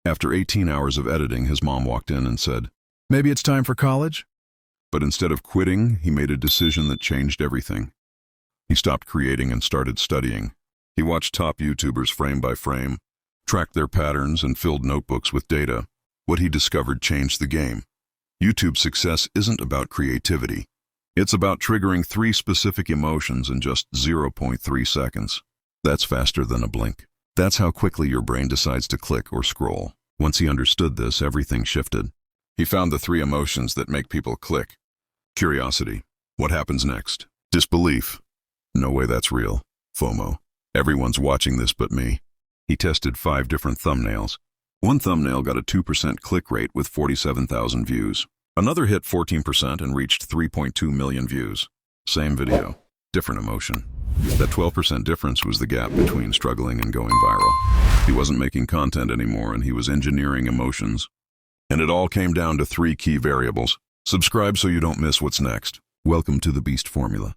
After 18 hours of editing, his mom walked in and said, "Maybe it's time for college?" But instead of quitting, he made a decision that changed everything. He stopped creating and started studying. He watched top YouTubers frame by frame, tracked their patterns, and filled notebooks with data. What he discovered changed the game. YouTube success isn't about creativity. It's about triggering 3 specific emotions in just 0.3 seconds. That's faster than a blink. That's how quickly your brain decides to click or scroll. Once he understood this, everything shifted. He found the 3 emotions that make people click. Curiosity. What happens next? Disbelief. No way that's real. FOMO. Everyone's watching this but me. He tested 5 different thumbnails. One thumbnail got a 2% click rate with 47,000 views. Another hit 14% and reached 3.2 million views. Same video, different emotion. That 12% difference was the gap between struggling and going viral. He wasn't making content anymore, and he was engineering emotions. And it all came down to 3 key variables. Subscribe so you don't miss what's next. Welcome to the Beast Formula.